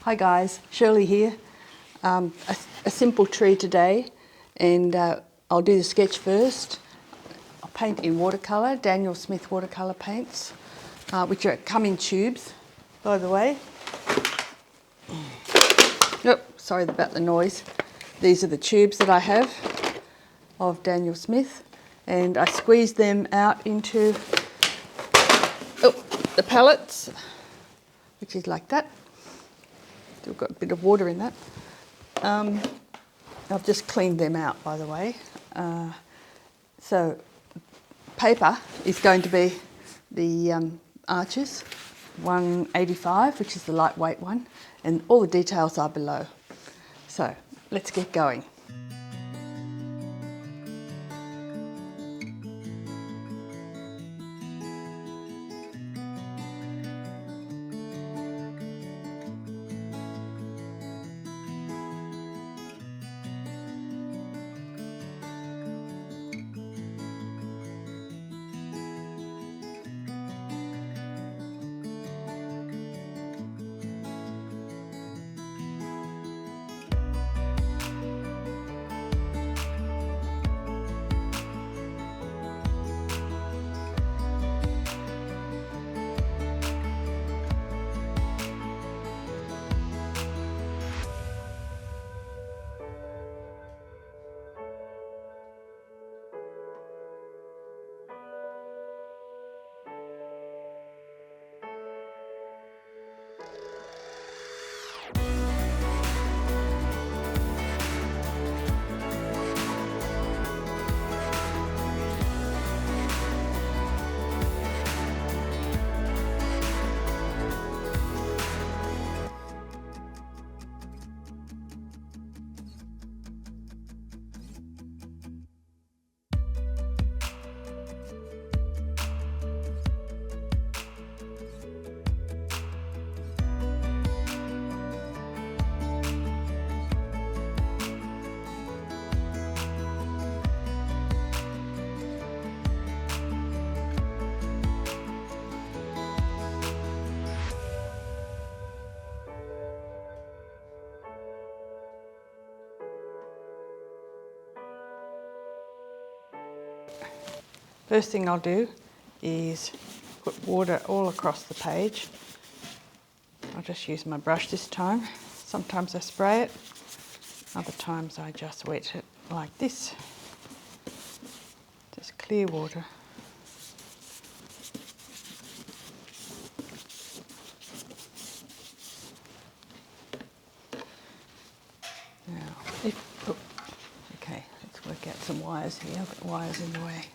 Hi guys, Shirley here. A simple tree today, and I'll do the sketch first. I'll paint in watercolour, Daniel Smith Watercolour paints, which come in tubes, by the way. Oh, sorry about the noise. These are the tubes that I have of Daniel Smith, and I squeeze them out into the pallets, which is like that. Still got a bit of water in that. I've just cleaned them out, by the way. So paper is going to be the arches, 185, which is the lightweight one, and all the details are below. So let's get going. First thing I'll do is put water all across the page. I'll just use my brush this time. Sometimes I spray it, other times I just wet it like this. Just clear water. Now, okay, let's work out some wires here. I've got wires in the way.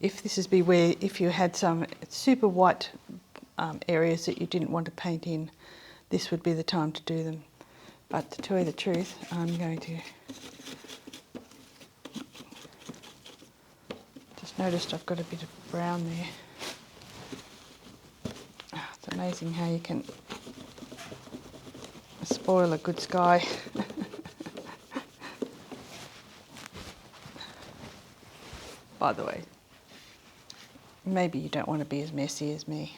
If this is if you had some super white areas that you didn't want to paint in, this would be the time to do them. But to tell you the truth, I'm going to just noticed I've got a bit of brown there. It's amazing how you can spoil a good sky. By the way, maybe you don't want to be as messy as me.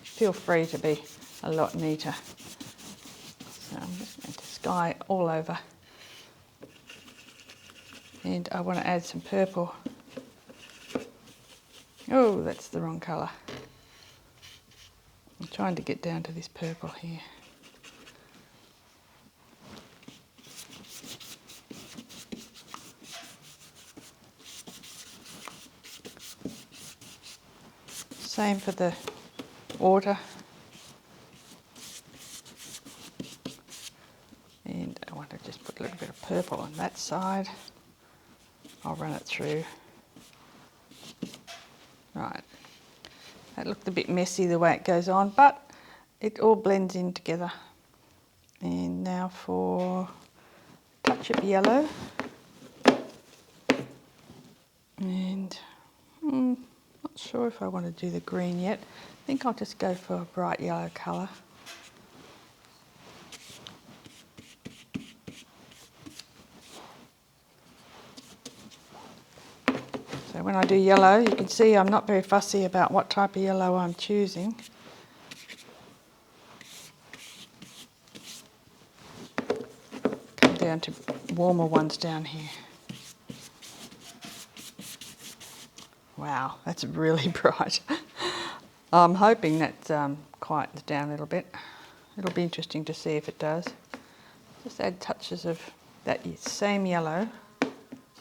Feel free to be a lot neater. So I'm just going to sky all over. And I want to add some purple. Oh, that's the wrong colour. I'm trying to get down to this purple here. Same for the water. And I want to just put a little bit of purple on that side. I'll run it through. Right. That looked a bit messy the way it goes on, but it all blends in together. And now for a touch of yellow. And not sure if I want to do the green yet. I think I'll just go for a bright yellow colour. So when I do yellow, you can see I'm not very fussy about what type of yellow I'm choosing. Come down to warmer ones down here. Wow, that's really bright. I'm hoping that quietens down a little bit. It'll be interesting to see if it does. Just add touches of that same yellow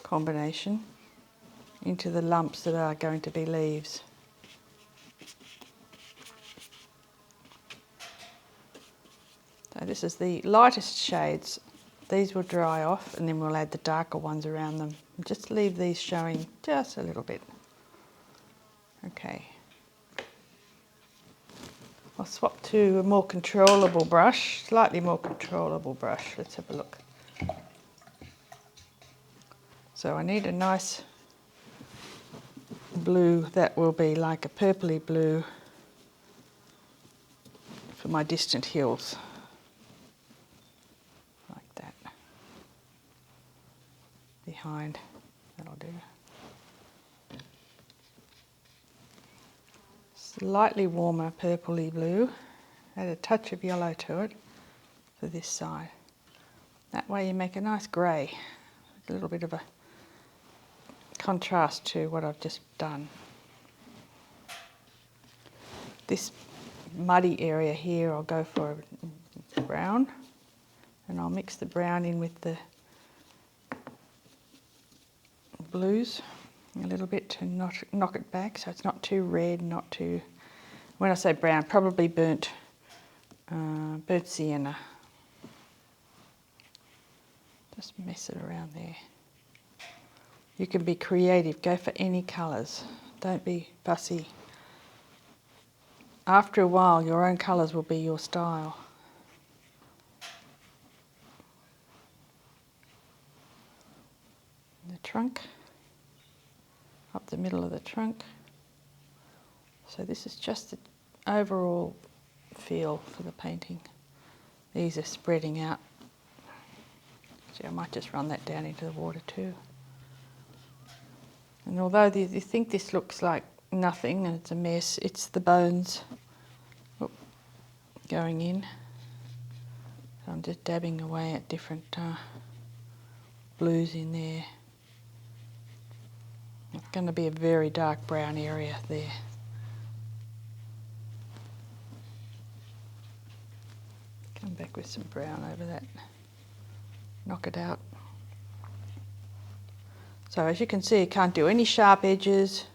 combination into the lumps that are going to be leaves. So this is the lightest shades. These will dry off and then we'll add the darker ones around them. Just leave these showing just a little bit. Okay. I'll swap to a more controllable brush, slightly more controllable brush. Let's have a look. So I need a nice blue that will be like a purpley blue for my distant hills. Like that. Behind, that'll do. Slightly warmer purpley blue. Add a touch of yellow to it for this side. That way you make a nice grey. A little bit of a contrast to what I've just done. This muddy area here I'll go for a brown, and I'll mix the brown in with the blues a little bit to knock it back so it's not too red, not too, when I say brown, probably burnt sienna. Just mess it around there. You can be creative, go for any colours, don't be fussy. After a while your own colours will be your style. The trunk, up the middle of the trunk. So this is just the overall feel for the painting. These are spreading out. See, I might just run that down into the water too. And although you think this looks like nothing and it's a mess, it's the bones going in. So I'm just dabbing away at different blues in there. It's going to be a very dark brown area there. Come back with some brown over that. Knock it out. So as you can see, you can't do any sharp edges,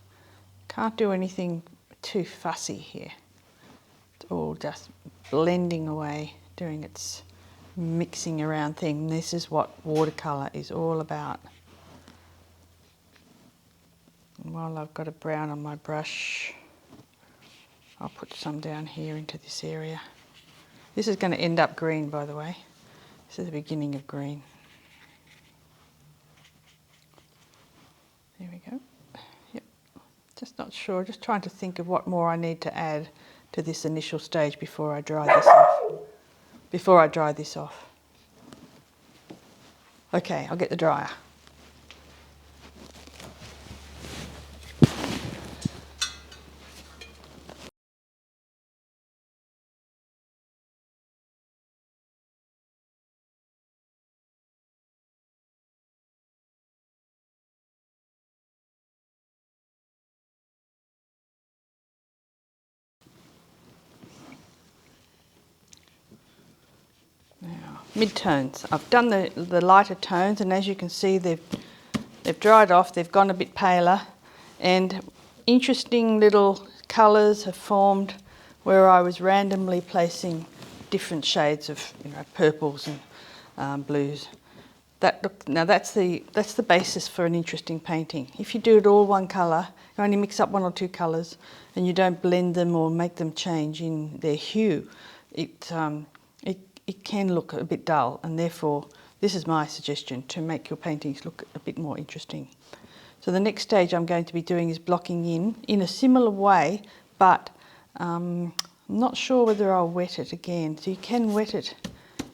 can't do anything too fussy here. It's all just blending away, doing its mixing around thing. This is what watercolour is all about. And while I've got a brown on my brush, I'll put some down here into this area. This is going to end up green, by the way. This is the beginning of green. There we go. Yep. Just not sure, just trying to think of what more I need to add to this initial stage before I dry this off. Okay, I'll get the dryer. Now, midtones. I've done the lighter tones, and as you can see, they've dried off, they've gone a bit paler, and interesting little colours have formed where I was randomly placing different shades of, purples and blues. Now that's the basis for an interesting painting. If you do it all one colour, you only mix up one or two colours, and you don't blend them or make them change in their hue, it can look a bit dull, and therefore this is my suggestion to make your paintings look a bit more interesting. So the next stage I'm going to be doing is blocking in a similar way, but I'm not sure whether I'll wet it again. So you can wet it.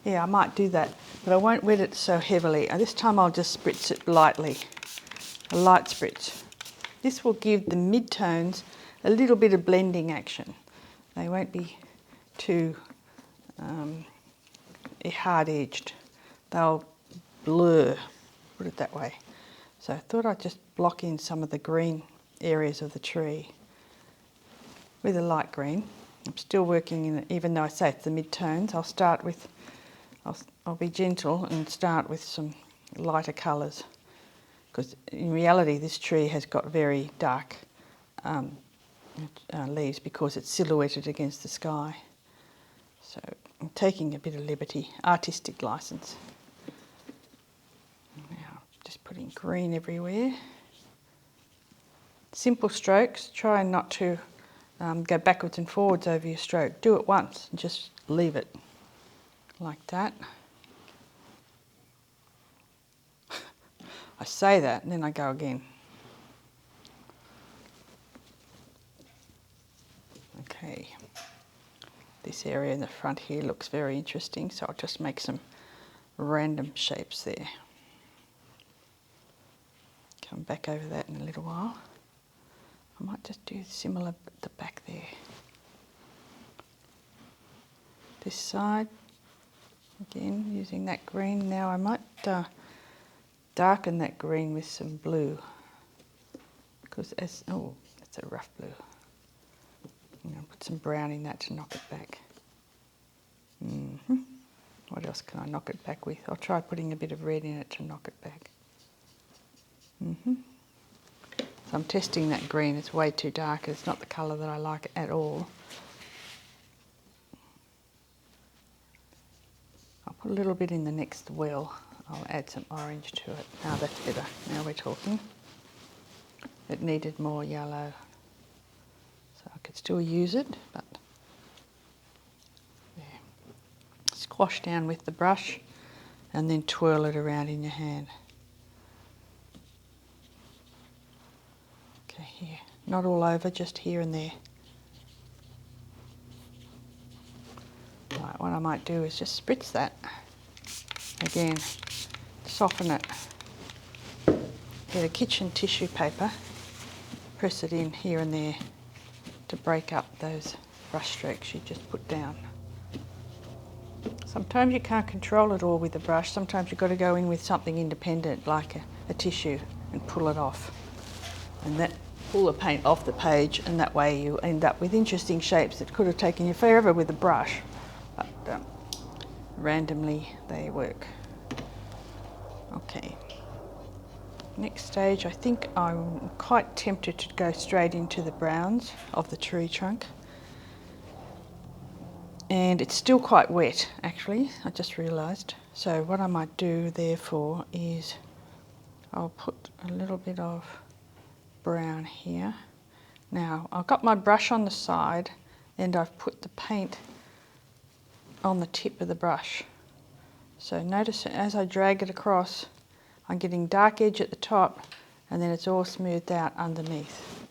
Yeah, I might do that, but I won't wet it so heavily. This time I'll just spritz it lightly, a light spritz. This will give the midtones a little bit of blending action. They won't be too hard-edged. They'll blur, put it that way. So I thought I'd just block in some of the green areas of the tree with a light green. I'm still working in it, even though I say it's the midtones. I'll be gentle and start with some lighter colours, because in reality this tree has got very dark leaves because it's silhouetted against the sky. So I'm taking a bit of liberty, artistic license. Now just putting green everywhere. Simple strokes, try not to go backwards and forwards over your stroke. Do it once and just leave it like that. I say that and then I go again. Okay, this area in the front here looks very interesting, so I'll just make some random shapes there. Come back over that in a little while. I might just do similar at the back there. This side, again using that green. Now I might darken that green with some blue, because that's a rough blue. I'm going to put some brown in that to knock it back. What else can I knock it back with? I'll try putting a bit of red in it to knock it back. So I'm testing that green. It's way too dark. It's not the colour that I like at all. I'll put a little bit in the next well. I'll add some orange to it. Now that's better. Now we're talking. It needed more yellow. So I could still use it, but yeah. Squash down with the brush and then twirl it around in your hand. Okay, here. Not all over, just here and there. Right, what I might do is just spritz that. Again, soften it. Get a kitchen tissue paper, press it in here and there to break up those brush strokes you just put down. Sometimes you can't control it all with a brush. Sometimes you've got to go in with something independent like a tissue and pull it off. And that pull the paint off the page, and that way you end up with interesting shapes that could have taken you forever with a brush. But randomly they work. Okay. Next stage, I think I'm quite tempted to go straight into the browns of the tree trunk. And it's still quite wet, actually, I just realised. So what I might do, therefore, is I'll put a little bit of brown here. Now, I've got my brush on the side, and I've put the paint on the tip of the brush. So notice as I drag it across, I'm getting dark edge at the top, and then it's all smoothed out underneath.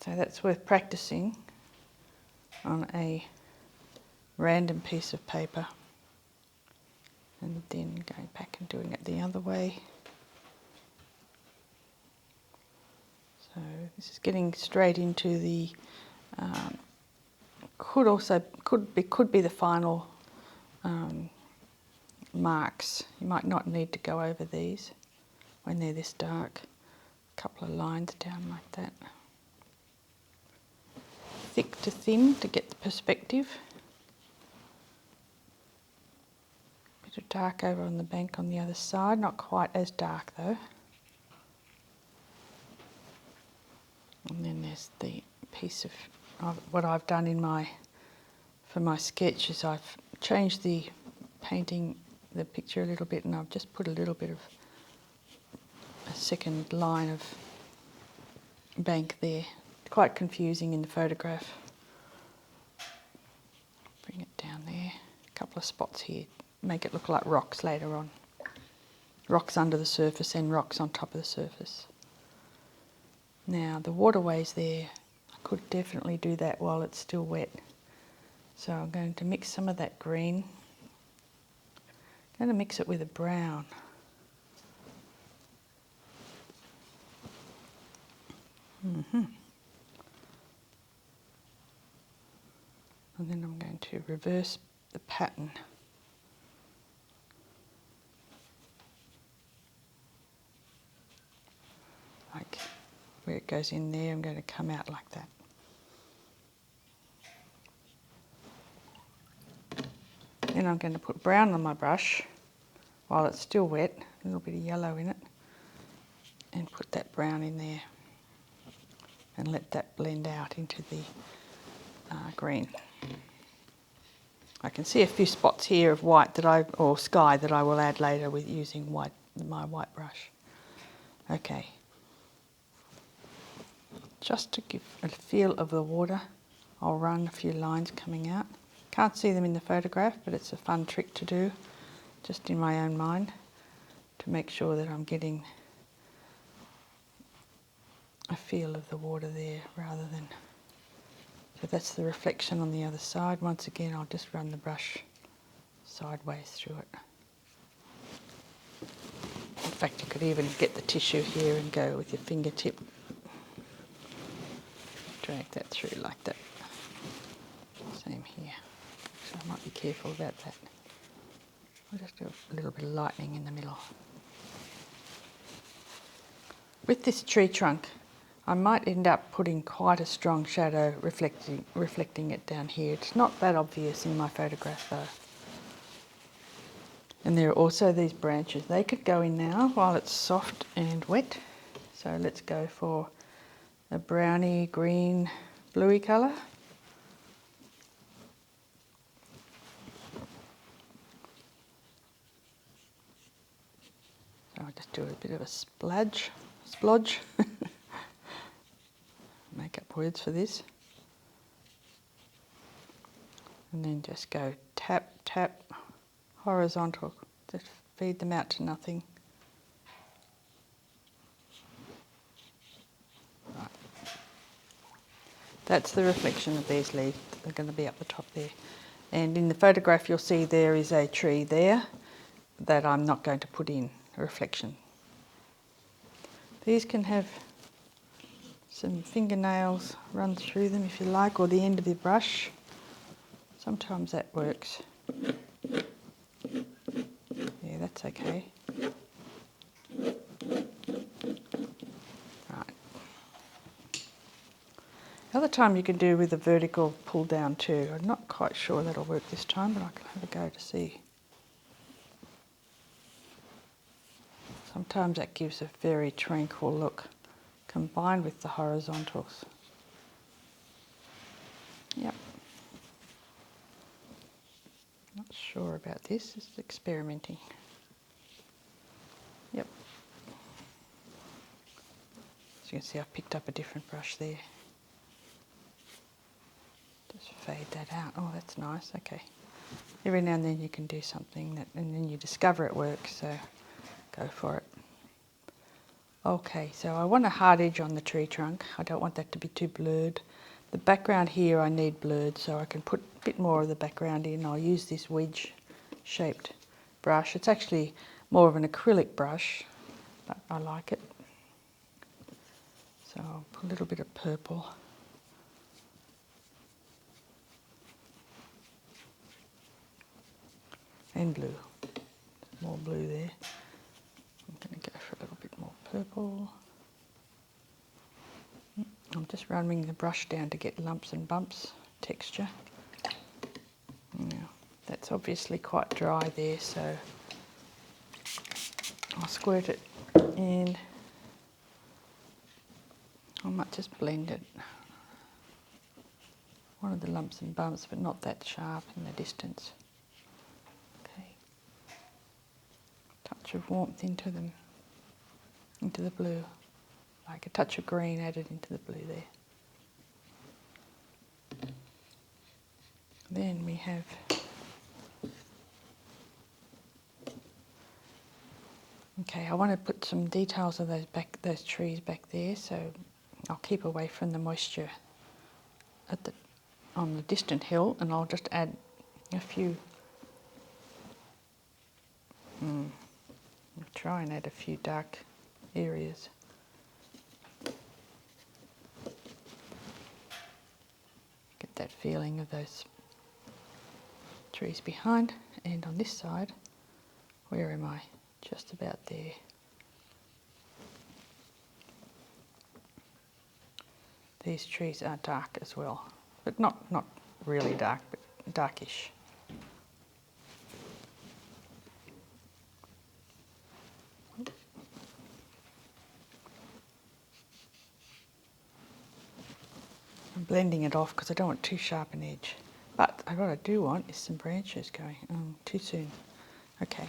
So that's worth practicing on a random piece of paper, and then going back and doing it the other way. So this is getting straight into the could be the final marks. You might not need to go over these when they're this dark. A couple of lines down like that. Thick to thin to get the perspective. Bit of dark over on the bank on the other side, not quite as dark though. And then there's the piece of what I've done for my sketch is I've changed the painting, the picture a little bit, and I've just put a little bit of a second line of bank there. Quite confusing in the photograph. Bring it down there. A couple of spots here. Make it look like rocks later on. Rocks under the surface and rocks on top of the surface. Now the waterways there, I could definitely do that while it's still wet. So I'm going to mix some of that green. I'm going to mix it with a brown. And then I'm going to reverse the pattern. Like where it goes in there, I'm going to come out like that. Then I'm going to put brown on my brush while it's still wet, a little bit of yellow in it, and put that brown in there and let that blend out into the green. I can see a few spots here of white or sky that I will add later with using my white brush. Okay. Just to give a feel of the water, I'll run a few lines coming out. Can't see them in the photograph, but it's a fun trick to do, just in my own mind, to make sure that I'm getting a feel of the water there rather than... So that's the reflection on the other side. Once again, I'll just run the brush sideways through it. In fact, you could even get the tissue here and go with your fingertip. Drag that through like that. Same here. So I might be careful about that. I'll just do a little bit of lightening in the middle. With this tree trunk, I might end up putting quite a strong shadow reflecting it down here. It's not that obvious in my photograph though. And there are also these branches. They could go in now while it's soft and wet. So let's go for a browny, green, bluey colour. So I'll just do a bit of a splodge. Make up words for this. And then just go tap, tap, horizontal. Just feed them out to nothing. Right. That's the reflection of these leaves. They're going to be up the top there. And in the photograph you'll see there is a tree there that I'm not going to put in a reflection. These can have some fingernails run through them if you like, or the end of your brush. Sometimes that works. Yeah, that's okay. Right. The other time you can do with a vertical pull down too. I'm not quite sure that'll work this time, but I can have a go to see. Sometimes that gives a very tranquil look, combined with the horizontals. Yep. Not sure about this, just experimenting. Yep. As you can see, I've picked up a different brush there. Just fade that out. Oh, that's nice, okay. Every now and then you can do something that, and then you discover it works, so go for it. Okay, so I want a hard edge on the tree trunk. I don't want that to be too blurred. The background here I need blurred, so I can put a bit more of the background in. I'll use this wedge-shaped brush. It's actually more of an acrylic brush, but I like it. So I'll put a little bit of purple. And blue. More blue there. I'm going to go for a little bit more purple. I'm just running the brush down to get lumps and bumps texture. Now, that's obviously quite dry there, so I'll squirt it and I might just blend it. One of the lumps and bumps, but not that sharp in the distance. Okay. Touch of warmth into them, into the blue. Like a touch of green added into the blue there. Then we have I want to put some details of those trees back there, so I'll keep away from the moisture on the distant hill, and I'll just add a few. I'll try and add a few dark areas. feeling of those trees behind. And on this side, where am I? Just about there. These trees are dark as well, but not really dark, but darkish. I'm blending it off because I don't want too sharp an edge. But what I do want is some branches going. Too soon. Okay.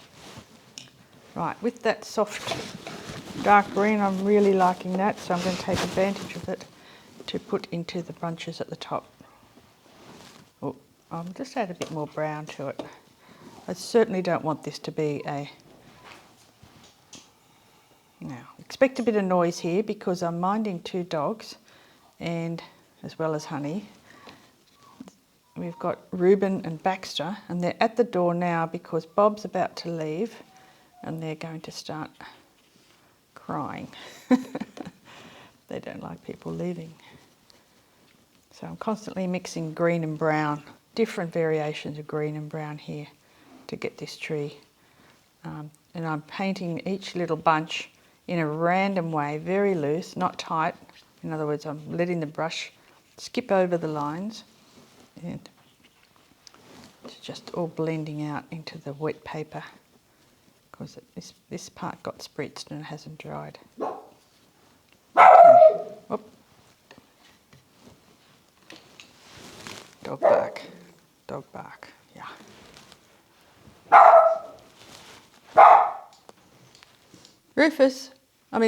Right, with that soft dark green, I'm really liking that, so I'm going to take advantage of it to put into the bunches at the top. Oh, I'll just add a bit more brown to it. I certainly don't want this to be a... Now, expect a bit of noise here because I'm minding 2 dogs, and as well as Honey. We've got Reuben and Baxter, and they're at the door now because Bob's about to leave and they're going to start crying. They don't like people leaving. So I'm constantly mixing green and brown, different variations of green and brown here to get this tree. And I'm painting each little bunch in a random way, very loose, not tight. In other words, I'm letting the brush skip over the lines and it's just all blending out into the wet paper because this part got spritzed and it hasn't dried. Okay. Whoop. Dog bark, yeah.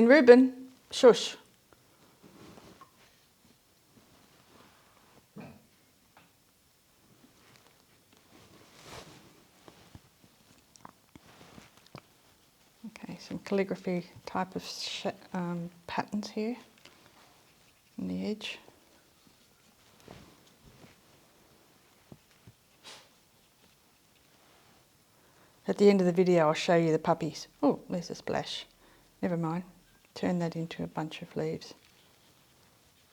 Reuben, shush. Okay, some calligraphy type of patterns here on the edge. At the end of the video, I'll show you the puppies. Oh, there's a splash. Never mind. Turn that into a bunch of leaves.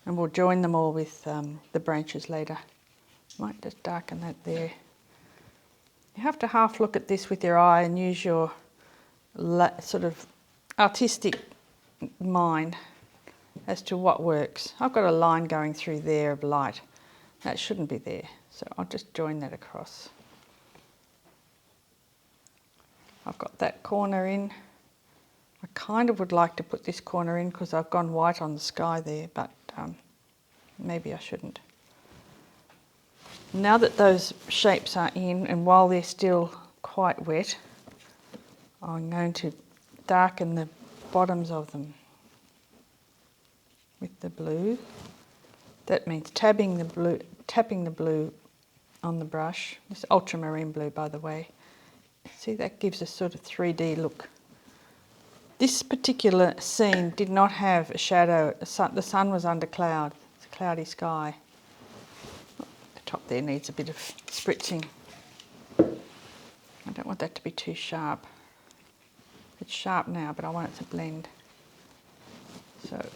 And we'll join them all with the branches later. Might just darken that there. You have to half look at this with your eye and use your sort of artistic mind as to what works. I've got a line going through there of light. That shouldn't be there, so I'll just join that across. I've got that corner in. I kind of would like to put this corner in because I've gone white on the sky there, but maybe I shouldn't. Now that those shapes are in, and while they're still quite wet, I'm going to darken the bottoms of them with the blue. That means tapping the blue on the brush. This is Ultramarine Blue, by the way. See, that gives a sort of 3D look. This particular scene did not have a shadow. The sun was under cloud. It's a cloudy sky. The top there needs a bit of spritzing. I don't want that to be too sharp. It's sharp now, but I want it to blend. So,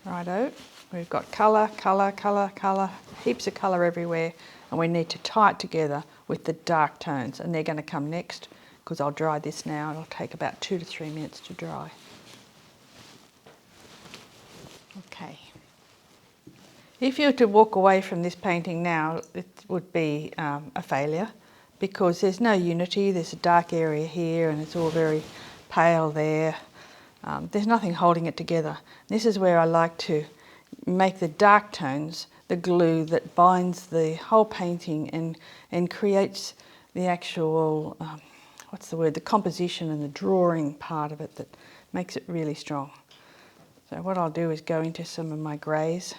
righto. We've got colour, colour, colour, colour, heaps of colour everywhere, and we need to tie it together with the dark tones, and they're going to come next because I'll dry this now. It'll take about 2 to 3 minutes to dry. Okay. If you were to walk away from this painting now, it would be a failure because there's no unity. There's a dark area here and it's all very pale there. There's nothing holding it together. This is where I like to make the dark tones the glue that binds the whole painting and creates the actual, the composition and the drawing part of it that makes it really strong. So what I'll do is go into some of my greys.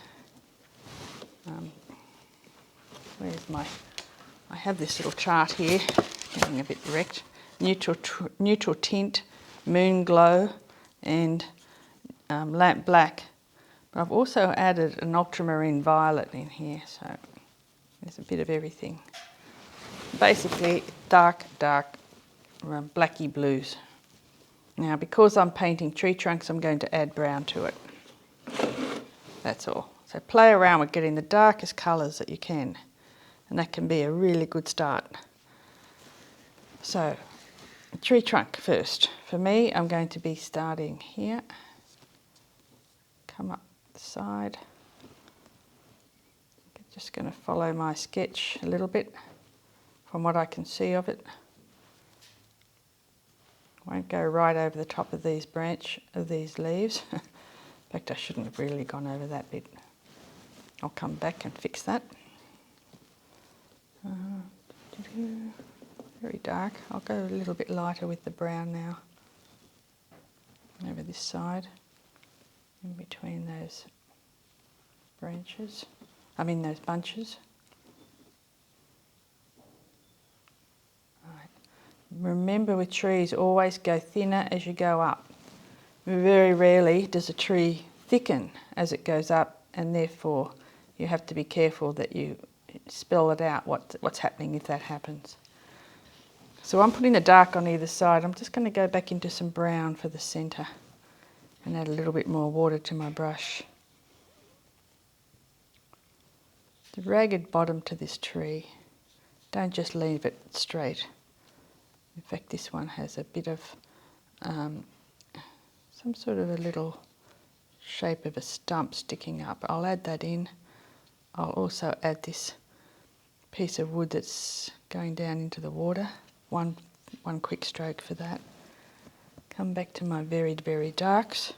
I have this little chart here, getting a bit wrecked. Neutral tint, moon glow, and lamp black. But I've also added an ultramarine violet in here, so there's a bit of everything. Basically, dark, blacky blues. Now, because I'm painting tree trunks, I'm going to add brown to it. That's all. So play around with getting the darkest colours that you can, and that can be a really good start. So, tree trunk first. For me, I'm going to be starting here, come up the side. Just going to follow my sketch a little bit from what I can see of it. Won't go right over the top of these leaves. In fact, I shouldn't have really gone over that bit. I'll come back and fix that. Very dark. I'll go a little bit lighter with the brown now. Over this side, in between those those bunches. Right. Remember with trees, always go thinner as you go up. Very rarely does a tree thicken as it goes up, and therefore you have to be careful that you spell it out what's happening if that happens. So I'm putting the dark on either side. I'm just going to go back into some brown for the centre and add a little bit more water to my brush. The ragged bottom to this tree, don't just leave it straight. In fact, this one has a bit of some sort of a little shape of a stump sticking up. I'll add that in. I'll also add this piece of wood that's going down into the water. One quick stroke for that. Come back to my very, very darks.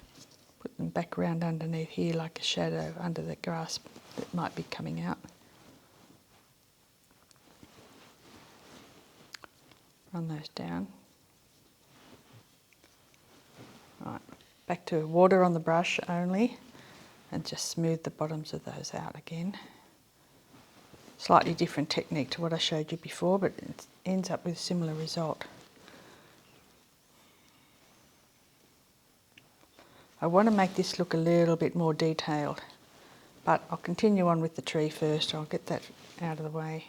Put them back around underneath here like a shadow under the grass that might be coming out. Run those down. Right, back to water on the brush only, and just smooth the bottoms of those out again. Slightly different technique to what I showed you before, but it ends up with a similar result. I want to make this look a little bit more detailed, but I'll continue on with the tree first. I'll get that out of the way.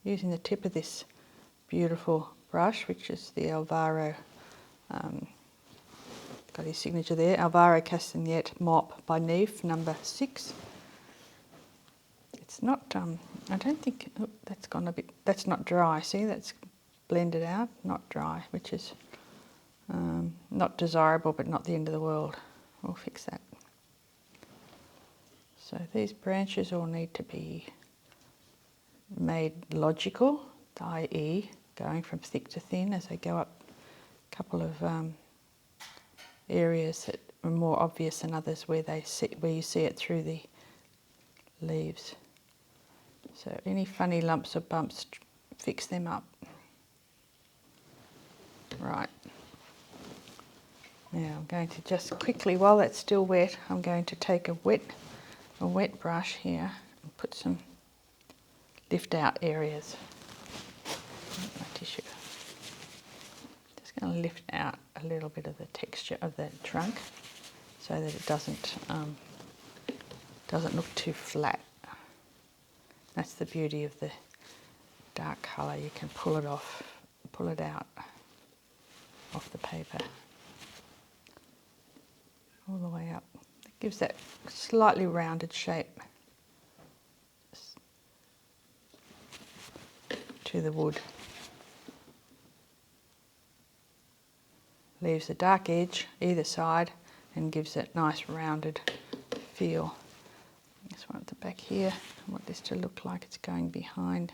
Using the tip of this beautiful brush, which is the Alvaro, got his signature there, Alvaro Castagnet Mop by Neef, number 6. It's not, I don't think, oh, that's gone a bit, that's not dry, see, that's blended out, not dry, which is not desirable but not the end of the world. We'll fix that. So these branches all need to be made logical, i.e. going from thick to thin as they go up. A couple of areas that are more obvious than others where you see it through the leaves. So any funny lumps or bumps, fix them up. Right. Now I'm going to just quickly, while that's still wet, I'm going to take a wet brush here and put some lift out areas. My tissue. Just going to lift out a little bit of the texture of the trunk so that it doesn't look too flat. That's the beauty of the dark colour. You can pull it out off the paper all the way up. It gives that slightly rounded shape to the wood. Leaves a dark edge either side and gives that nice rounded feel. This one at the back here, I want this to look like it's going behind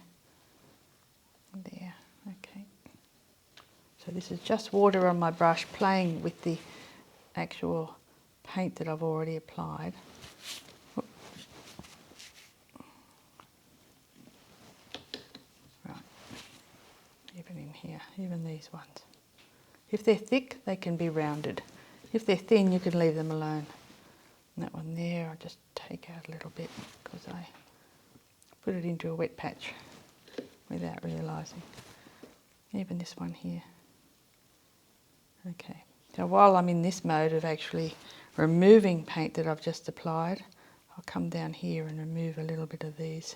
there. Okay. So this is just water on my brush playing with the actual paint that I've already applied. Right. Even in here, even these ones. If they're thick, they can be rounded. If they're thin, you can leave them alone. And that one there, I'll just take out a little bit because I put it into a wet patch without realising. Even this one here. Okay, so while I'm in this mode of actually removing paint that I've just applied, I'll come down here and remove a little bit of these.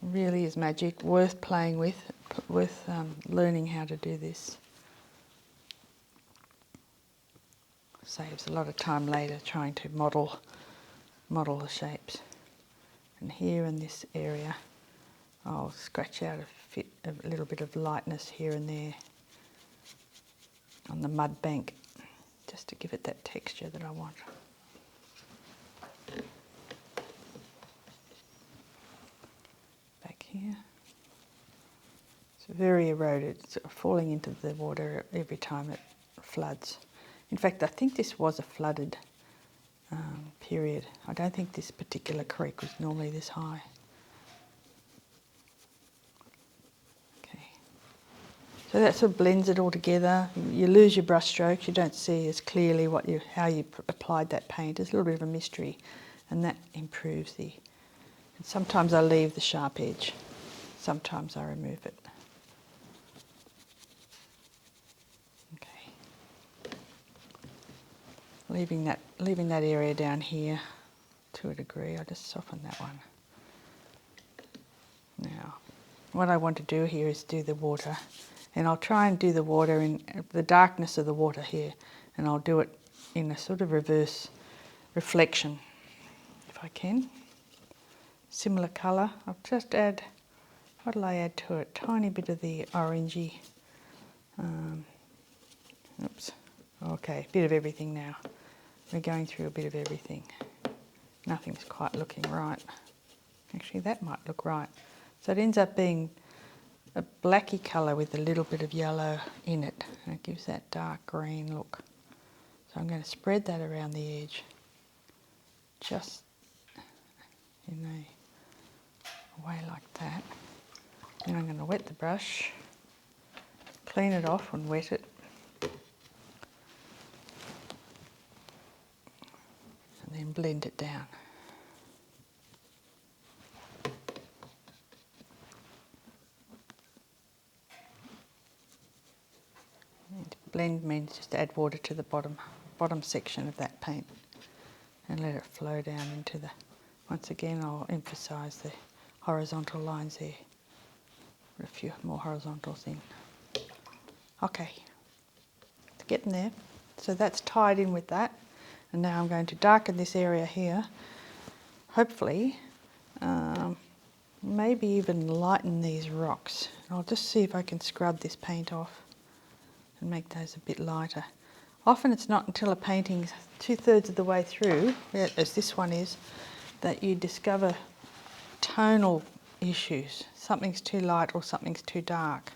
Really is magic, worth playing with, worth learning how to do this. Saves a lot of time later trying to model the shapes. And here in this area, I'll scratch out a little bit of lightness here and there on the mud bank, just to give it that texture that I want. Back here. It's very eroded, it's falling into the water every time it floods. In fact, I think this was a flooded period. I don't think this particular creek was normally this high. Okay, so that sort of blends it all together. You lose your brush strokes, you don't see as clearly how you applied that paint. There's a little bit of a mystery, and that improves the... And sometimes I leave the sharp edge, sometimes I remove it. Leaving that area down here to a degree. I'll just soften that one. Now, what I want to do here is do the water, and I'll try and do the water in the darkness of the water here, and I'll do it in a sort of reverse reflection, if I can. Similar colour. I'll just add, what'll I add to it? Tiny bit of the orangey. Oops. Okay, bit of everything now. We're going through a bit of everything. Nothing's quite looking right. Actually, that might look right. So it ends up being a blacky colour with a little bit of yellow in it, and it gives that dark green look. So I'm going to spread that around the edge, just in a way like that. Then I'm going to wet the brush, clean it off and wet it. And then blend it down. And blend means just add water to the bottom section of that paint and let it flow down into the... Once again, I'll emphasise the horizontal lines there. Put a few more horizontals in. Okay, it's getting there. So that's tied in with that. And now I'm going to darken this area here, hopefully, maybe even lighten these rocks. I'll just see if I can scrub this paint off and make those a bit lighter. Often it's not until a painting's 2/3 of the way through, as this one is, that you discover tonal issues. Something's too light or something's too dark,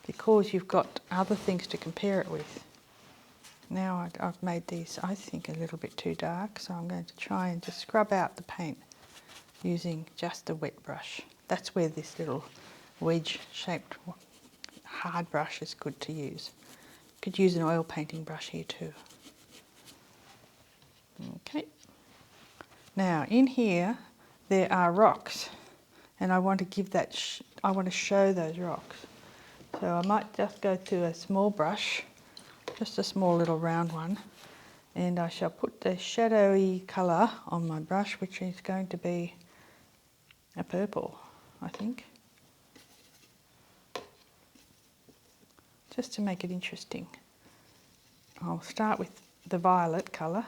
because you've got other things to compare it with. Now I've made these, I think, a little bit too dark, so I'm going to try and just scrub out the paint using just a wet brush. That's where this little wedge-shaped hard brush is good to use. You could use an oil painting brush here too. Okay. Now in here there are rocks, and I want to give that, I want to show those rocks. So I might just go to a small brush, just a small little round one, and I shall put the shadowy colour on my brush, which is going to be a purple, I think, just to make it interesting. I'll start with the violet colour.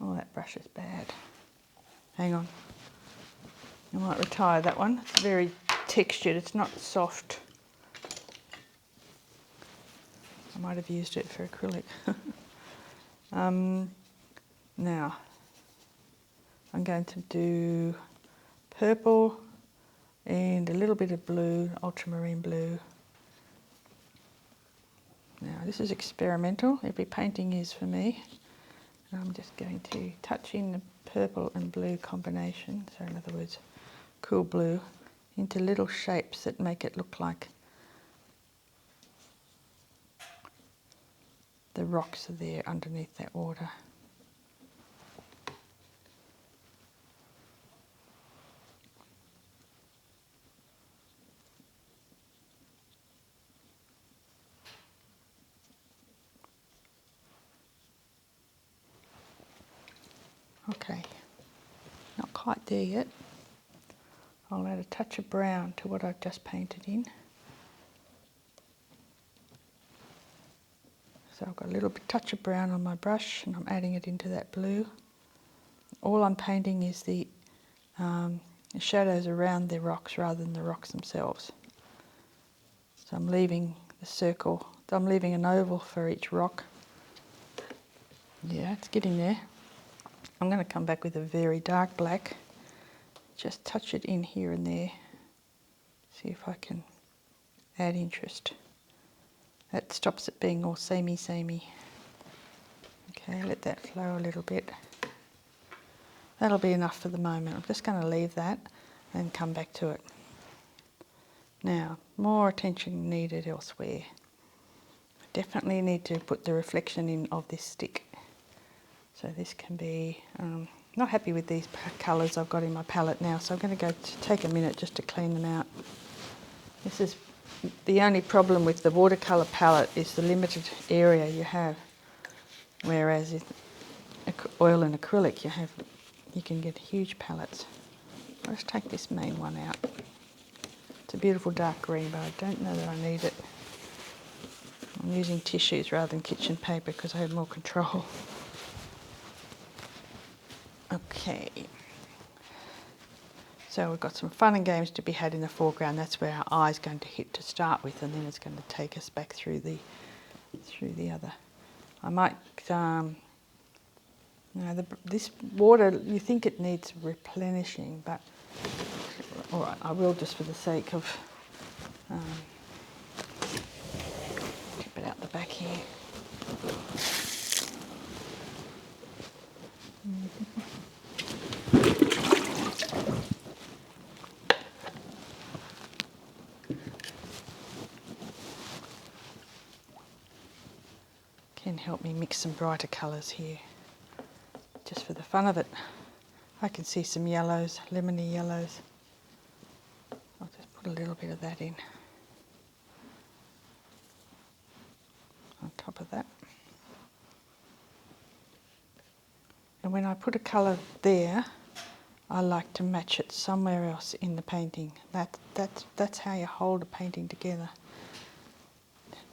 Oh, that brush is bad. Hang on. I might retire that one. It's very textured, it's not soft. I might have used it for acrylic. Now, I'm going to do purple and a little bit of blue, ultramarine blue. Now, this is experimental. Every painting is for me. I'm just going to touch in the purple and blue combination, so in other words, cool blue, into little shapes that make it look like the rocks are there underneath that water. Okay, not quite there yet. I'll add a touch of brown to what I've just painted in. So I've got a little bit touch of brown on my brush and I'm adding it into that blue. All I'm painting is the shadows around the rocks rather than the rocks themselves. So I'm leaving the circle, I'm leaving an oval for each rock. Yeah, it's getting there. I'm going to come back with a very dark black, just touch it in here and there, see if I can add interest. That stops it being all samey. Okay, let that flow a little bit. That'll be enough for the moment. I'm just going to leave that and come back to it. Now, more attention needed elsewhere. Definitely need to put the reflection in of this stick. So this can be, not happy with these colours I've got in my palette now, so I'm going to take a minute just to clean them out. This is the only problem with the watercolour palette is the limited area you have, whereas with oil and acrylic you can get huge palettes. I'll just take this main one out. It's a beautiful dark green, but I don't know that I need it. I'm using tissues rather than kitchen paper because I have more control. Okay, so we've got some fun and games to be had in the foreground. That's where our eye's going to hit to start with, and then it's going to take us back through the other. I might, this water, you think it needs replenishing, but all right, I will just for the sake of keep it out the back here. Can help me mix some brighter colours here, just for the fun of it. I can see some yellows, lemony yellows. I'll just put a little bit of that in on top of that. And when I put a colour there, I like to match it somewhere else in the painting. That's how you hold a painting together.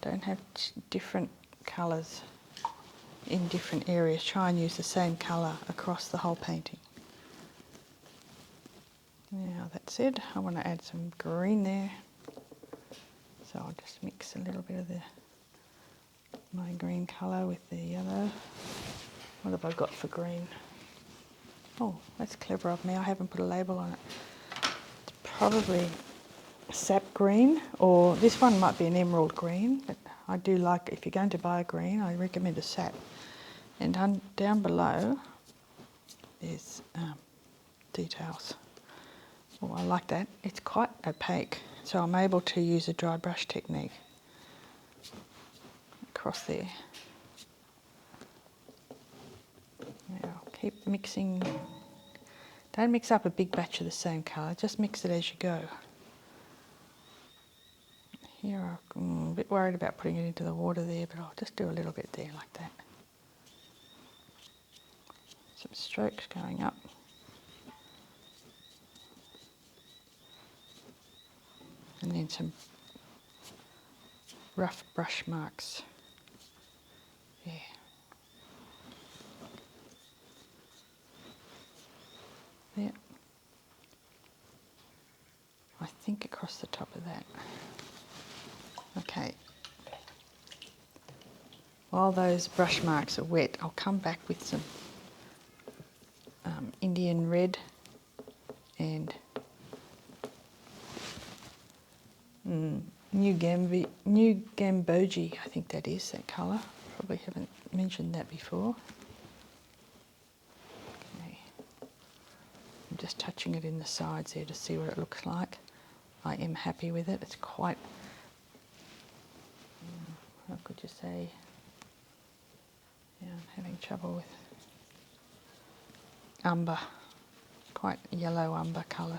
Don't have different colours in different areas. Try and use the same colour across the whole painting. Now that said, I want to add some green there. So I'll just mix a little bit of my green colour with the yellow. What have I got for green? Oh, that's clever of me. I haven't put a label on it. It's probably sap green, or this one might be an emerald green, but I do like, if you're going to buy a green, I recommend a sap. And down below there's details. Oh, I like that. It's quite opaque, so I'm able to use a dry brush technique across there. Now keep mixing. Don't mix up a big batch of the same colour, just mix it as you go. Here I'm a bit worried about putting it into the water there, but I'll just do a little bit there like that. Some strokes going up. And then some rough brush marks. Yeah. There. I think across the top of that. Okay. While those brush marks are wet, I'll come back with some Indian red and New Gambogi, I think that is, that colour. Probably haven't mentioned that before. Okay. I'm just touching it in the sides there to see what it looks like. I am happy with it. It's quite, how could you say, yeah, I'm having trouble with umber, quite yellow umber colour.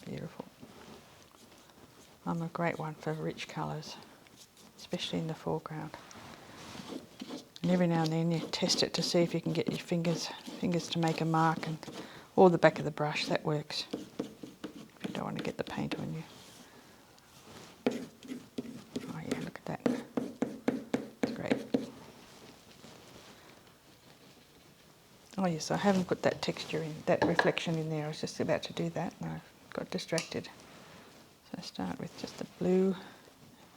Beautiful. I'm a great one for rich colours, especially in the foreground. And every now and then you test it to see if you can get your fingers to make a mark, or the back of the brush, that works. If you don't don't want to get the paint on you. Oh yeah, look at that. It's great. Oh yes, I haven't put that texture in, that reflection in there. I was just about to do that and I got distracted. So start with just the blue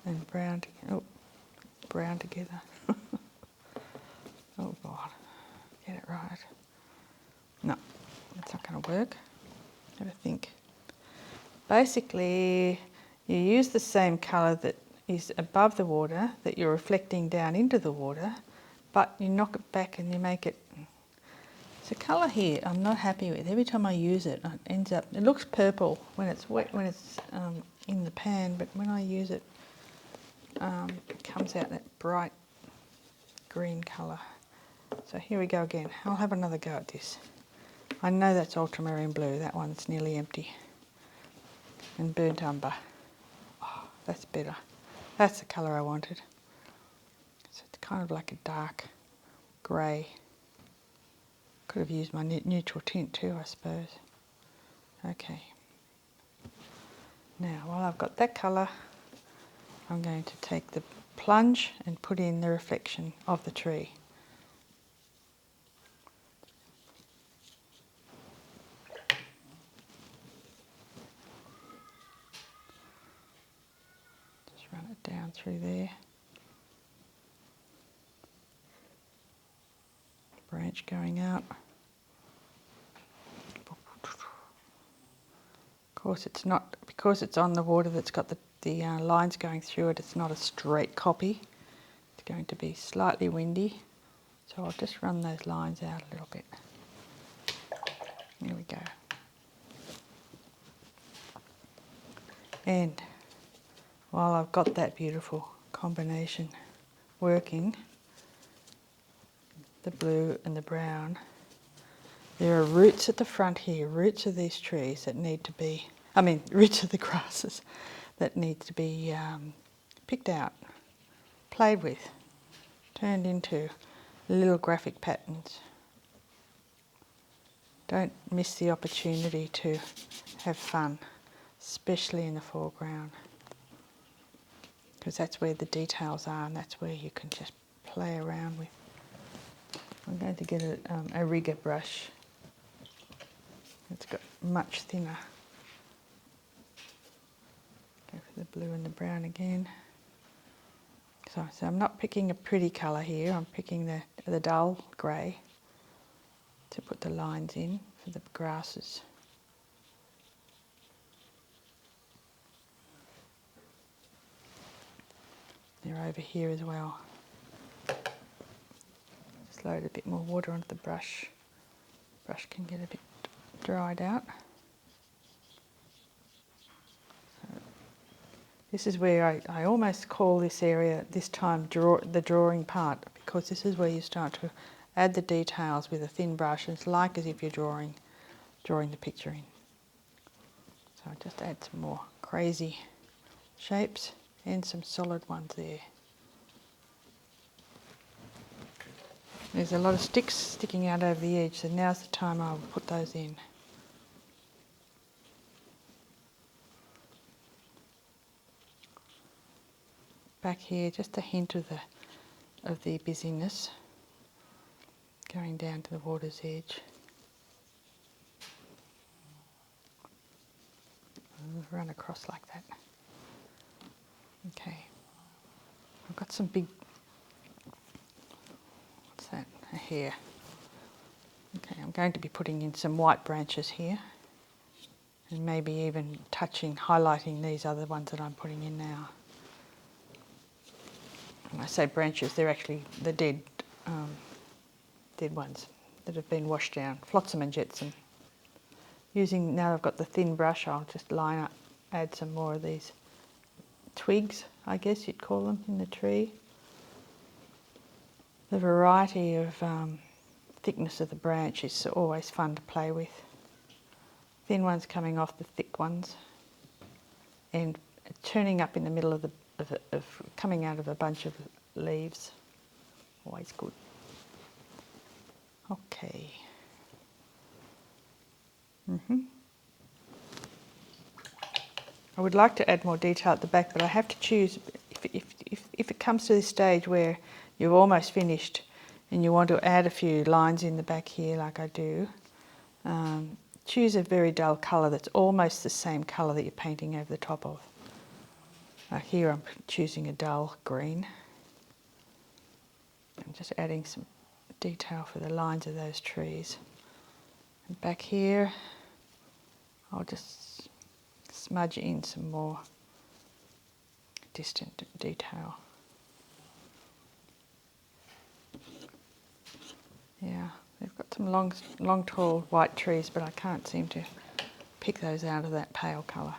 and brown, brown together. Oh God, get it right. No, it's not going to work. Have a think. Basically, you use the same colour that is above the water, that you're reflecting down into the water, but you knock it back and you make it. It's a colour here I'm not happy with. Every time I use it, it ends up, it looks purple when it's wet, when it's in the pan, but when I use it, it comes out that bright green colour. So here we go again. I'll have another go at this. I know that's Ultramarine Blue, that one's nearly empty. And Burnt Umber. Oh, that's better. That's the colour I wanted. So it's kind of like a dark grey. Could have used my neutral tint too, I suppose. Okay. Now, while I've got that colour, I'm going to take the plunge and put in the reflection of the tree. Just run it down through there. Branch going out. Of course, it's not, because it's on the water that's got the lines going through it, it's not a straight copy. It's going to be slightly windy. So I'll just run those lines out a little bit. There we go. And while I've got that beautiful combination working, the blue and the brown, there are roots at the front here, roots of these trees that need to be, roots of the grasses that need to be picked out, played with, turned into little graphic patterns. Don't miss the opportunity to have fun, especially in the foreground, because that's where the details are and that's where you can just play around with. I'm going to get a rigger brush. It's got much thinner. Go for the blue and the brown again. So I'm not picking a pretty colour here, I'm picking the dull grey to put the lines in for the grasses. They're over here as well. Just load a bit more water onto the brush. Brush can get a bit dried out. So this is where I almost call this area this time the drawing part, because this is where you start to add the details with a thin brush. It's like as if you're drawing the picture in. So I just add some more crazy shapes and some solid ones there. There's a lot of sticks sticking out over the edge, so now's the time I'll put those in. Back here, just a hint of the busyness going down to the water's edge. Run across like that. Okay. I've got some big, what's that, a hair. Okay, I'm going to be putting in some white branches here and maybe even highlighting these other ones that I'm putting in now. When I say branches, they're actually the dead ones that have been washed down, flotsam and jetsam. Now I've got the thin brush, I'll just line up, add some more of these twigs, I guess you'd call them, in the tree. The variety of thickness of the branch is always fun to play with. Thin ones coming off the thick ones and turning up in the middle of coming out of a bunch of leaves. Always good. Okay. I would like to add more detail at the back, but I have to choose. If it comes to this stage where you've almost finished and you want to add a few lines in the back here like I do, choose a very dull colour that's almost the same colour that you're painting over the top of. Like here I'm choosing a dull green. I'm just adding some detail for the lines of those trees. And back here I'll just smudge in some more distant detail. Yeah, they've got some long tall white trees, but I can't seem to pick those out of that pale colour.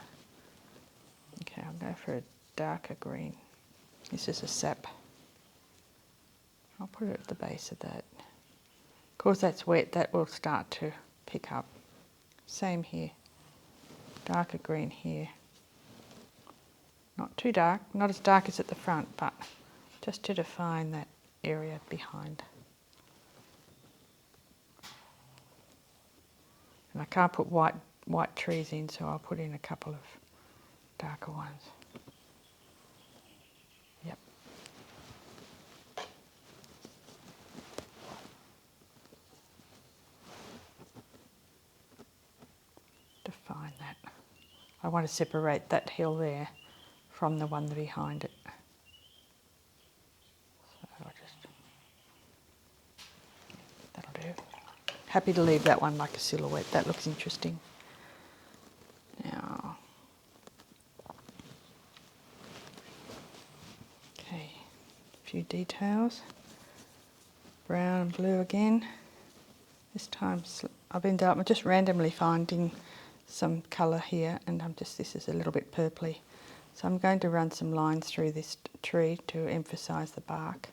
Okay, I'll go for a darker green. This is a sap. I'll put it at the base of that. Of course that's wet, that will start to pick up. Same here. Darker green here. Not too dark, not as dark as at the front, but just to define that area behind. And I can't put white trees in, so I'll put in a couple of darker ones. Yep. Define that. I want to separate that hill there from the one behind it. So I'll just, that'll do. Happy to leave that one like a silhouette, that looks interesting. Now, okay, a few details. Brown and blue again. This time I'm just randomly finding some colour here, and this is a little bit purpley. So I'm going to run some lines through this tree to emphasise the bark.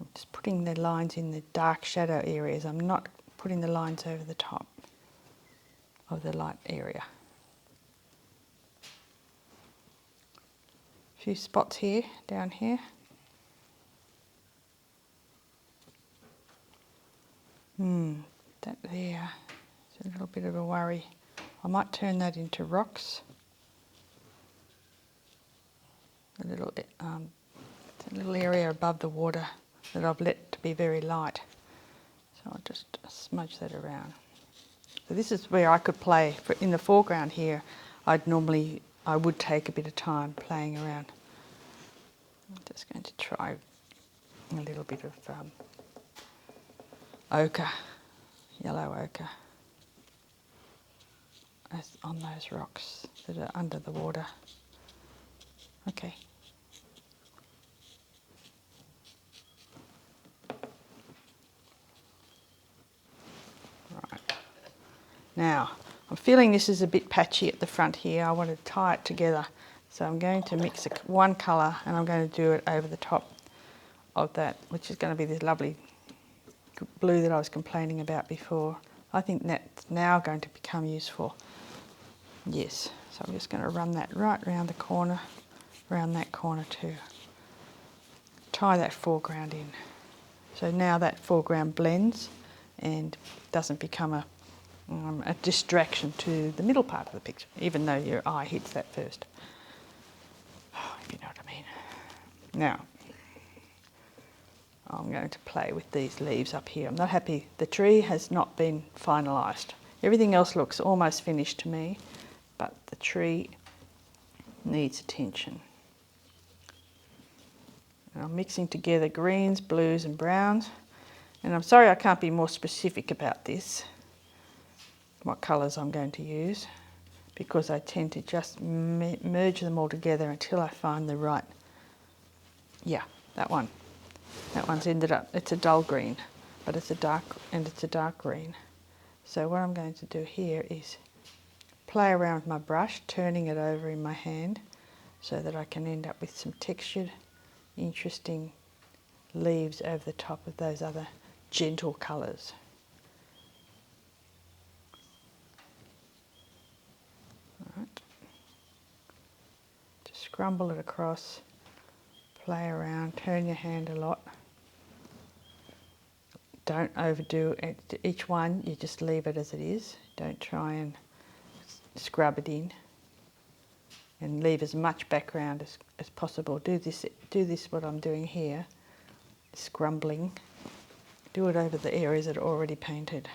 I'm just putting the lines in the dark shadow areas. I'm not putting the lines over the top of the light area. A few spots here, down here. That there is a little bit of a worry. I might turn that into rocks. A little area above the water that I've let to be very light. So I'll just smudge that around. So this is where I could play. In the foreground here, I would take a bit of time playing around. I'm just going to try a little bit of ochre, yellow ochre, on those rocks that are under the water. Okay. Right. Now, I'm feeling this is a bit patchy at the front here. I want to tie it together. So I'm going to mix one colour and I'm going to do it over the top of that, which is going to be this lovely blue that I was complaining about before. I think that's now going to become useful. Yes, so I'm just going to run that right around the corner, around that corner too. Tie that foreground in. So now that foreground blends and doesn't become a distraction to the middle part of the picture, even though your eye hits that first. If you know what I mean. Now, I'm going to play with these leaves up here. I'm not happy. The tree has not been finalised. Everything else looks almost finished to me, but the tree needs attention. And I'm mixing together greens, blues and browns. And I'm sorry I can't be more specific about this, what colours I'm going to use, because I tend to just merge them all together until I find the right, yeah, that one. That one's ended up, it's a dull green, but it's a dark green. So what I'm going to do here is play around with my brush, turning it over in my hand so that I can end up with some textured, interesting leaves over the top of those other gentle colours. Right. Just scrumble it across, play around, turn your hand a lot. Don't overdo it. Each one, you just leave it as it is. Don't try and scrub it in. and leave as much background as possible. Do this what I'm doing here, scrumbling. Do it over the areas that are already painted.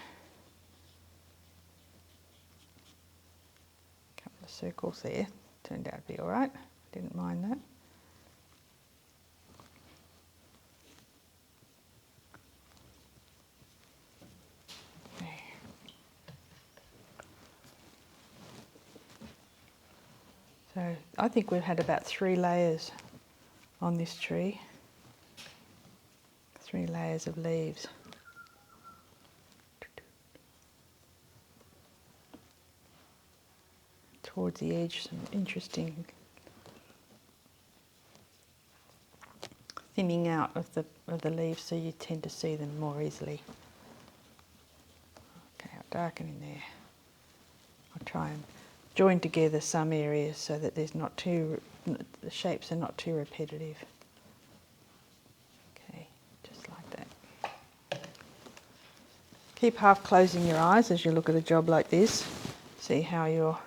A couple of circles there, turned out to be all right, didn't mind that. So I think we've had about 3 layers on this tree. 3 layers of leaves. Towards the edge, some interesting thinning out of the leaves, so you tend to see them more easily. Okay, I'll darken in there. I'll try and join together some areas so that the shapes are not too repetitive. Okay, just like that. Keep half closing your eyes as you look at a job like this. See how your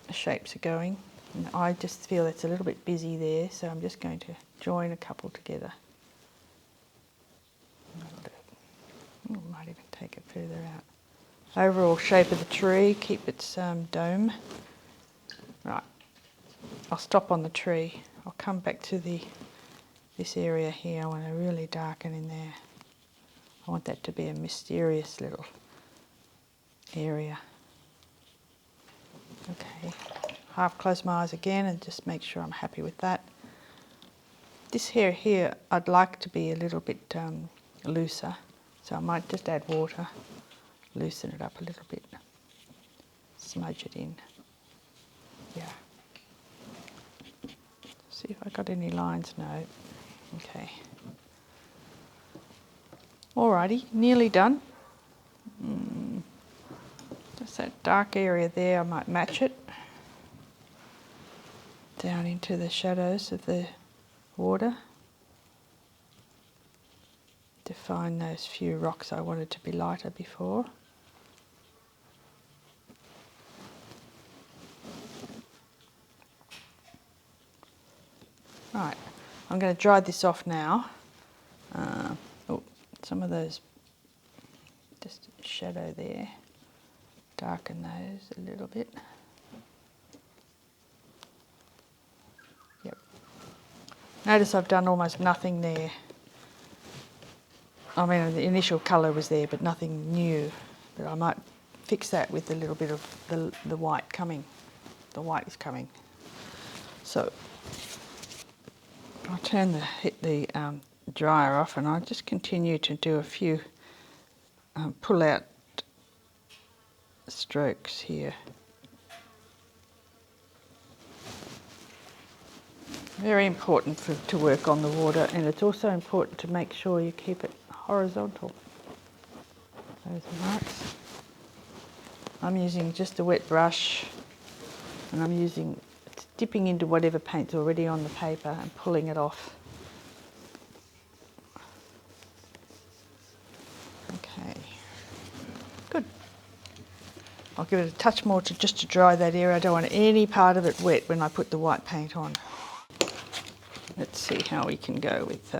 shapes are going. And I just feel it's a little bit busy there, so I'm just going to join a couple together. Might even take it further out. Overall shape of the tree, keep its dome. Right, I'll stop on the tree. I'll come back to this area here. I want to really darken in there. I want that to be a mysterious little area. Okay, half close my eyes again and just make sure I'm happy with that. This hair here I'd like to be a little bit looser, so I might just add water. Loosen it up a little bit, smudge it in. Yeah. See if I got any lines. No. Okay. Alrighty, nearly done. Just that dark area there, I might match it down into the shadows of the water. Define those few rocks I wanted to be lighter before. Right, I'm going to dry this off now. Some of those, just shadow there, darken those a little bit. Yep. Notice I've done almost nothing there. I mean, the initial colour was there, but nothing new. But I might fix that with a little bit of the white coming. The white is coming. So I'll turn the dryer off, and I'll just continue to do a few pull out strokes here. Very important to work on the water, and it's also important to make sure you keep it horizontal. Those marks. I'm using just a wet brush, and I'm dipping into whatever paint's already on the paper and pulling it off. Okay, good. I'll give it a touch more just to dry that area. I don't want any part of it wet when I put the white paint on. Let's see how we can go with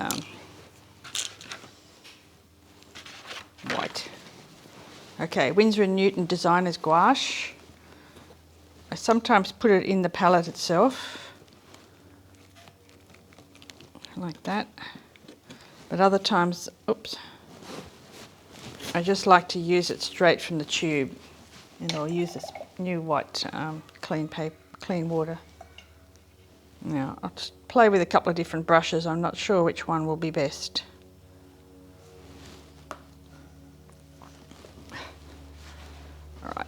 white. Okay, Winsor & Newton Designer's Gouache. I sometimes put it in the palette itself, like that. But other times, oops, I just like to use it straight from the tube. And I'll use this new white clean water. Now, I'll just play with a couple of different brushes. I'm not sure which one will be best. All right.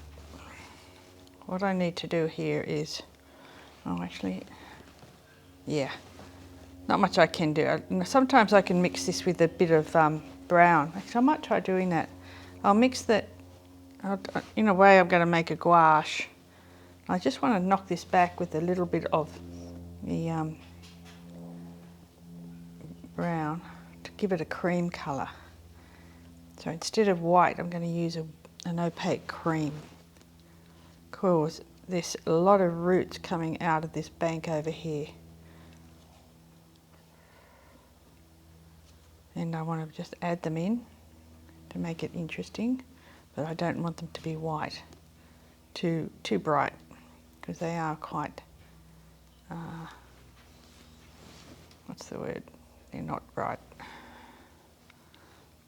What I need to do here is, yeah, not much I can do. Sometimes I can mix this with a bit of brown. Actually, I might try doing that. I'll mix that. In a way, I'm going to make a gouache. I just want to knock this back with a little bit of the brown to give it a cream colour. So instead of white, I'm going to use an opaque cream. Of course, there's a lot of roots coming out of this bank over here. And I want to just add them in to make it interesting, but I don't want them to be white, too bright, because they are quite, what's the word? They're not bright.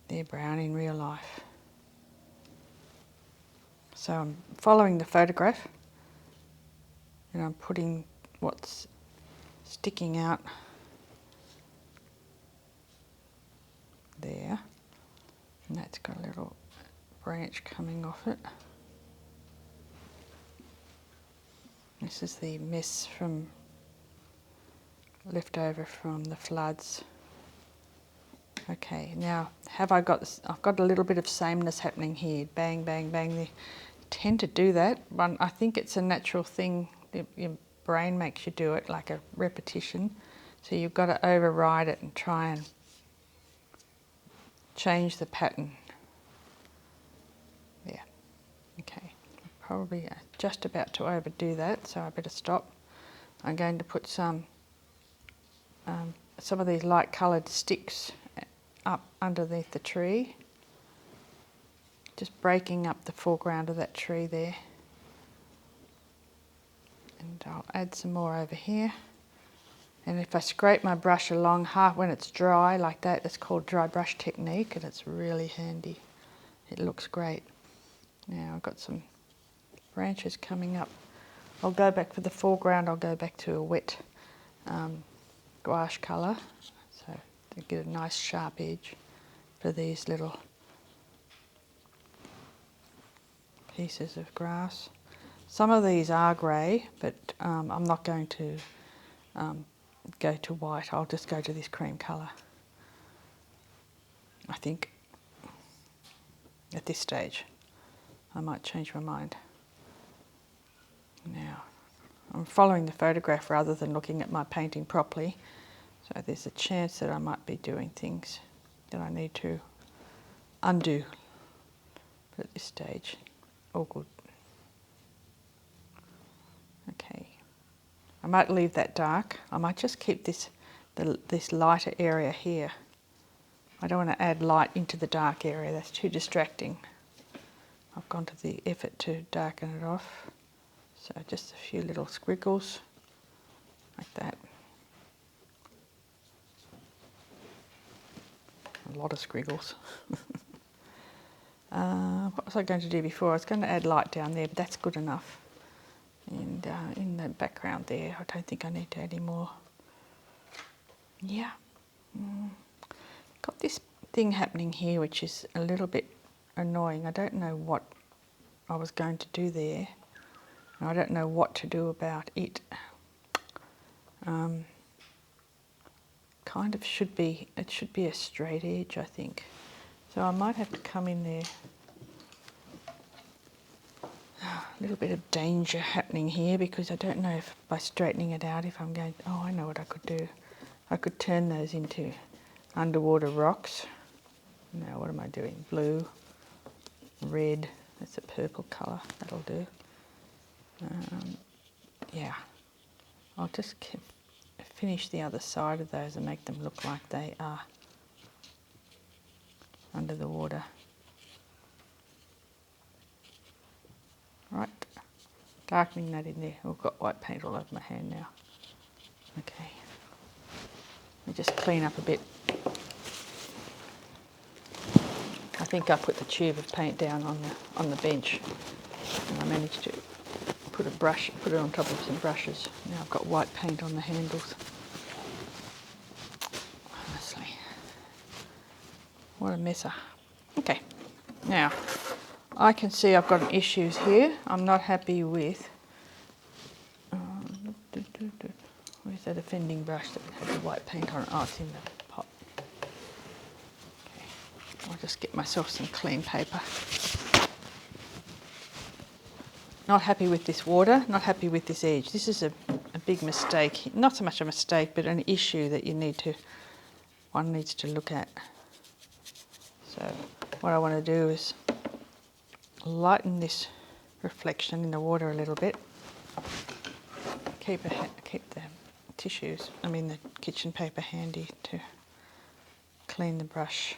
They're brown in real life. So I'm following the photograph and I'm putting what's sticking out there, and that's got a little branch coming off it. This is the mess from left over from the floods. Okay, now have I got this? I've got a little bit of sameness happening here. Bang, bang, bang. They tend to do that, but I think it's a natural thing. Your brain makes you do it, like a repetition. So you've got to override it and try and change the pattern. Yeah, okay. I'm probably just about to overdo that, so I better stop. I'm going to put some of these light coloured sticks up underneath the tree, just breaking up the foreground of that tree there. And I'll add some more over here. And if I scrape my brush along half when it's dry like that, it's called dry brush technique, and it's really handy. It looks great. Now I've got some branches coming up. I'll go back for the foreground, I'll go back to a wet gouache colour, so to get a nice sharp edge for these little pieces of grass. Some of these are grey, but I'm not going to go to white. I'll just go to this cream colour, I think, at this stage. I might change my mind. Now, I'm following the photograph rather than looking at my painting properly, so there's a chance that I might be doing things that I need to undo. But at this stage, all good. Okay, I might leave that dark. I might just keep this lighter area here. I don't want to add light into the dark area, that's too distracting. I've gone to the effort to darken it off. So just a few little squiggles, like that. A lot of squiggles. What was I going to do before? I was going to add light down there, but that's good enough. And in the background there, I don't think I need to add any more. Yeah. Got this thing happening here which is a little bit annoying. I don't know what I was going to do there. I don't know what to do about it. Kind of it should be a straight edge, I think. So I might have to come in there. A little bit of danger happening here because I don't know if by straightening it out if I'm going, oh, I know what I could do. I could turn those into underwater rocks. Now what am I doing? Blue, red, that's a purple colour, that'll do. Yeah, I'll just finish the other side of those and make them look like they are under the water. Right, darkening that in there. I've got white paint all over my hand now. Okay, let me just clean up a bit. I think I put the tube of paint down on the bench, and I managed to put it on top of some brushes. Now I've got white paint on the handles. Honestly, what a messer. Okay, now I can see I've got issues here. I'm not happy with, where's that offending brush that has the white paint on it? Oh, it's in the pot. Okay, I'll just get myself some clean paper. Not happy with this water, not happy with this edge. This is a big mistake. Not so much a mistake, but an issue that one needs to look at. So what I want to do is lighten this reflection in the water a little bit. keep the tissues, the kitchen paper handy to clean the brush.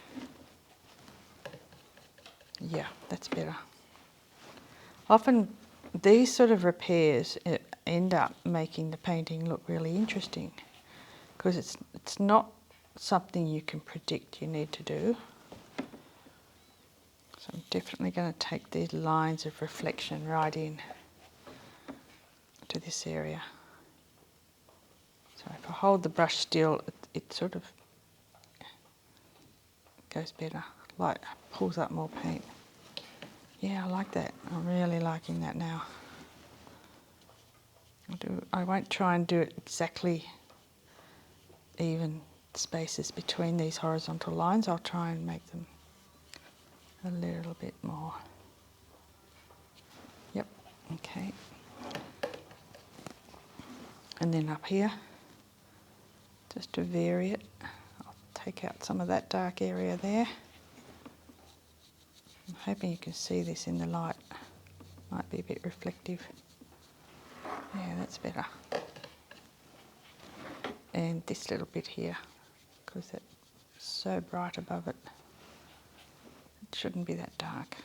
Yeah, that's better. Often these sort of repairs end up making the painting look really interesting, because it's not something you can predict you need to do. So I'm definitely going to take these lines of reflection right in to this area. So if I hold the brush still, it sort of goes better, like pulls up more paint. Yeah, I like that. I'm really liking that now. I won't try and do it exactly even spaces between these horizontal lines. I'll try and make them a little bit more. Yep, okay. And then up here, just to vary it, I'll take out some of that dark area there. I'm hoping you can see this in the light. Might be a bit reflective. Yeah, that's better. And this little bit here, because it's so bright above it, it shouldn't be that dark.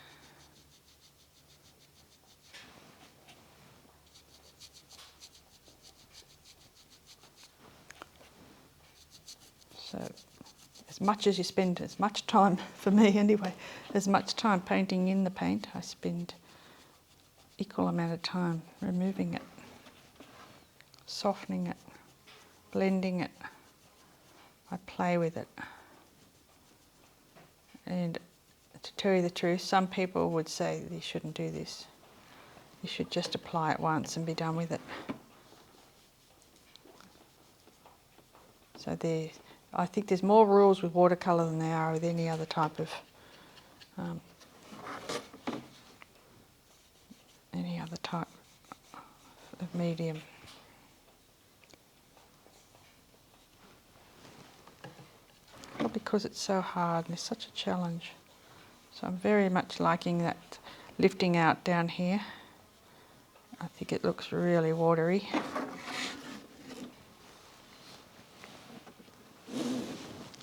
So as much as you spend, as much time, for me anyway, as much time painting in the paint, I spend equal amount of time removing it, softening it, blending it. I play with it. And to tell you the truth, some people would say that you shouldn't do this. You should just apply it once and be done with it. So I think there's more rules with watercolour than there are with any other type of medium. Well, because it's so hard and it's such a challenge. So I'm very much liking that lifting out down here. I think it looks really watery.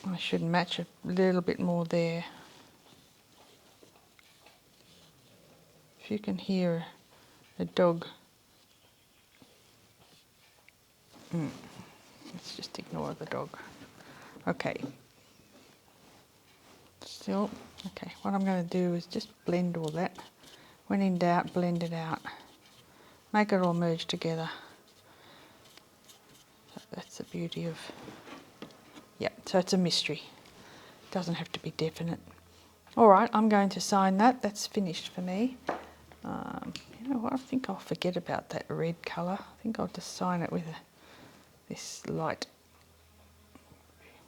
I should match a little bit more there. If you can hear a dog, let's just ignore the dog. Okay. Still, okay, what I'm going to do is just blend all that. When in doubt, blend it out. Make it all merge together. That's the beauty of, so it's a mystery. It doesn't have to be definite. All right, I'm going to sign that. That's finished for me. You know what, I think I'll forget about that red colour. I think I'll just sign it with this light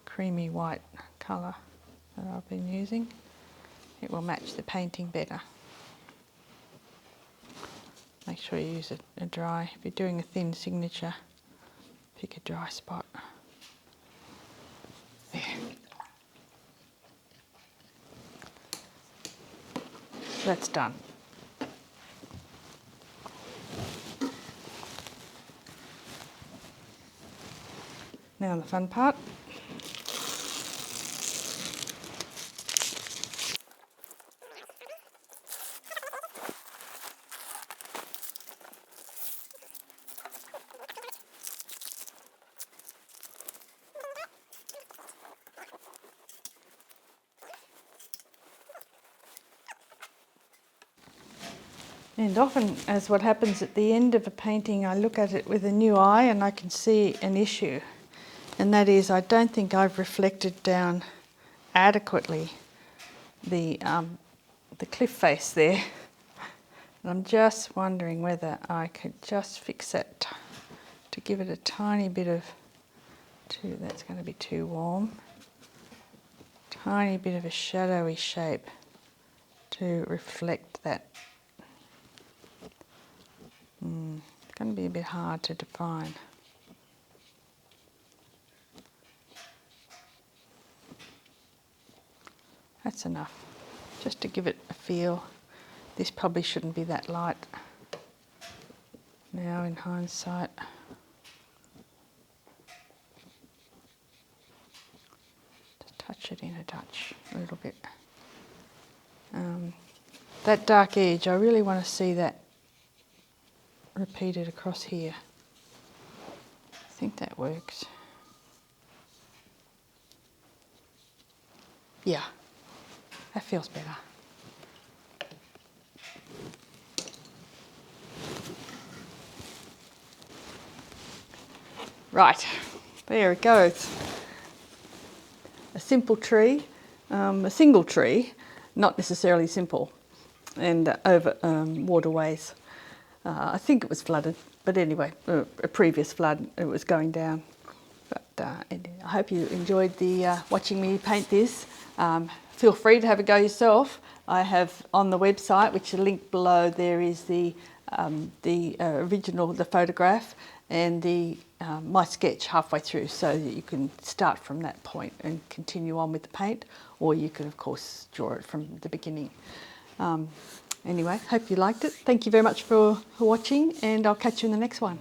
creamy white colour that I've been using. It will match the painting better. Make sure you use a dry, if you're doing a thin signature, pick a dry spot. There. That's done. Now the fun part. And often, as what happens at the end of a painting, I look at it with a new eye and I can see an issue. And that is, I don't think I've reflected down adequately the cliff face there. And I'm just wondering whether I could just fix that to give it a tiny bit of, that's going to be too warm, tiny bit of a shadowy shape to reflect that. It's going to be a bit hard to define. That's enough, just to give it a feel. This probably shouldn't be that light. now in hindsight. To touch it in a touch a little bit. That dark edge, I really want to see that repeated across here. I think that works. Yeah, that feels better. Right, there it goes. A simple tree, a single tree, not necessarily simple, and over waterways. I think it was flooded, but anyway, a previous flood, it was going down. But I hope you enjoyed watching me paint this. Feel free to have a go yourself. I have on the website, which is linked below, there is the original, the photograph, and my sketch halfway through, so that you can start from that point and continue on with the paint, or you can of course draw it from the beginning. Anyway, hope you liked it. Thank you very much for watching, and I'll catch you in the next one.